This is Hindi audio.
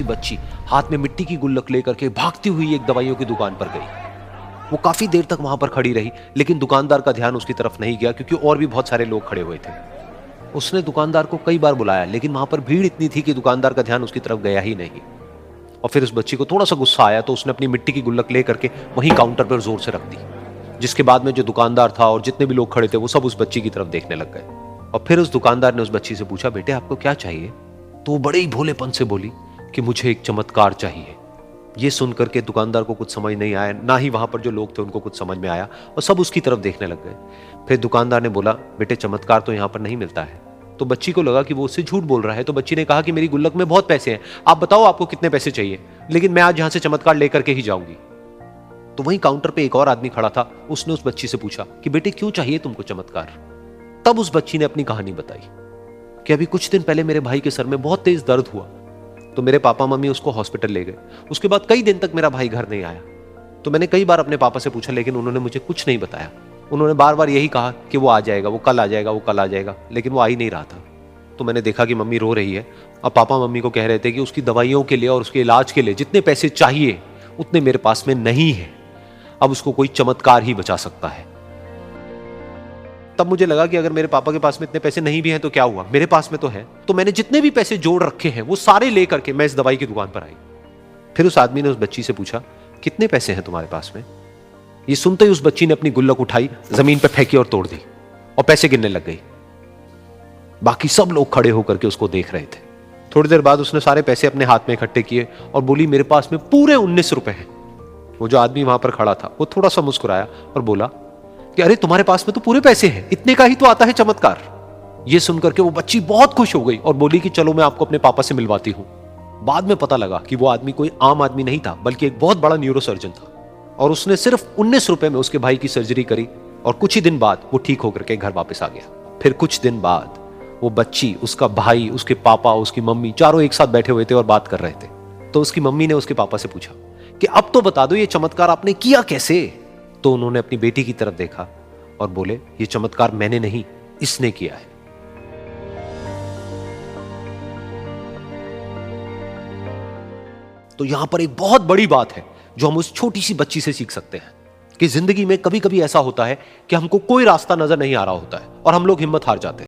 बच्ची हाथ में मिट्टी की गुल्लक लेकर के भागती हुई एक दवाइयों की दुकान पर गई। वो काफी देर तक वहां पर खड़ी रही, लेकिन दुकानदार का ध्यान उसकी तरफ नहीं गया क्योंकि और भी बहुत सारे लोग खड़े हुए थे। उसने दुकानदार को कई बार बुलाया, लेकिन वहां पर भीड़ इतनी थी कि दुकानदार का ध्यान उसकी तरफ गया ही नहीं। और फिर उस बच्ची को थोड़ा सा गुस्सा आया तो उसने अपनी मिट्टी की गुल्लक लेकर के वहीं काउंटर पर जोर से रख दी, जिसके बाद में जो दुकानदार था और जितने भी लोग खड़े थे वो सब उस बच्ची की तरफ देखने लग गए। और फिर उस दुकानदार ने उस बच्ची से पूछा, बेटे आपको क्या चाहिए? तो वो बड़े ही भोलेपन से बोली कि मुझे एक चमत्कार चाहिए। ये सुनकर के दुकानदार को कुछ समझ नहीं आया, ना ही वहां पर जो लोग थे उनको कुछ समझ में आया, और सब उसकी तरफ देखने लग गए। फिर दुकानदार ने बोला, बेटे चमत्कार तो यहाँ पर नहीं मिलता है। तो बच्ची को लगा कि वो उससे झूठ बोल रहा है, तो बच्ची ने कहा कि मेरी गुल्लक में बहुत पैसे हैं, आप बताओ आपको कितने पैसे चाहिए, लेकिन मैं आज यहां से चमत्कार लेकर के ही जाऊंगी। तो वहीं काउंटर पे एक और आदमी खड़ा था, उसने उस बच्ची से पूछा कि बेटे क्यों चाहिए तुमको चमत्कार? तब उस बच्ची ने अपनी कहानी बताई कि अभी कुछ दिन पहले मेरे भाई के सर में बहुत तेज दर्द हुआ, तो मेरे पापा मम्मी उसको हॉस्पिटल ले गए। उसके बाद कई दिन तक मेरा भाई घर नहीं आया। तो मैंने कई बार अपने पापा से पूछा, लेकिन उन्होंने मुझे कुछ नहीं बताया। उन्होंने बार बार यही कहा कि वो आ जाएगा, वो कल आ जाएगा, वो कल आ जाएगा, लेकिन वो आ ही नहीं रहा था। तो मैंने देखा कि मम्मी रो रही है, और पापा मम्मी को कह रहे थे कि उसकी दवाइयों के लिए और उसके इलाज के लिए जितने पैसे चाहिए उतने मेरे पास में नहीं है, अब उसको कोई चमत्कार ही बचा सकता है। तब मुझे लगा कि अगर मेरे पापा के पास में इतने पैसे नहीं भी हैं तो क्या हुआ, मेरे पास में तो है। तो मैंने जितने भी पैसे जोड़ रखे हैं वो सारे लेकर के मैं इस दवाई की दुकान पर आई। फिर उस आदमी ने उस बच्ची से पूछा, कितने पैसे हैं तुम्हारे पास में? ये सुनते ही उस बच्ची ने अपनी गुल्लक उठाई, जमीन पर फेंकी और तोड़ दी, और पैसे गिनने लग गई। बाकी सब लोग खड़े होकर के उसको देख रहे थे। थोड़ी देर बाद उसने सारे पैसे अपने हाथ में इकट्ठे किए और बोली, मेरे पास में पूरे 19 रुपए हैं। वो जो आदमी वहां पर खड़ा था वो थोड़ा सा मुस्कुराया और बोला कि अरे तुम्हारे पास में तो पूरे पैसे हैं, इतने का ही तो आता है चमत्कार। ये सुनकर के वो बच्ची बहुत खुश हो गई और बोली कि चलो मैं आपको अपने पापा से मिलवाती हूं। बाद में पता लगा कि वो आदमी कोई आम आदमी नहीं था, बल्कि एक बहुत बड़ा न्यूरोसर्जन था, और उसने सिर्फ 19 रुपए में उसके भाई की सर्जरी करी, और कुछ ही दिन बाद वो ठीक होकर के घर वापस आ गया। फिर कुछ दिन बाद वो बच्ची, उसका भाई, उसके पापा, उसकी मम्मी चारों एक साथ बैठे हुए थे और बात कर रहे थे। तो उसकी मम्मी ने उसके पापा से पूछा कि अब तो बता दो ये चमत्कार आपने किया कैसे? तो उन्होंने अपनी बेटी की तरफ देखा और बोले, ये चमत्कार मैंने नहीं, इसने किया है। तो यहां पर एक बहुत बड़ी बात है जो हम उस छोटी सी बच्ची से सीख सकते हैं कि जिंदगी में कभी कभी ऐसा होता है कि हमको कोई रास्ता नजर नहीं आ रहा होता है और हम लोग हिम्मत हार जाते हैं।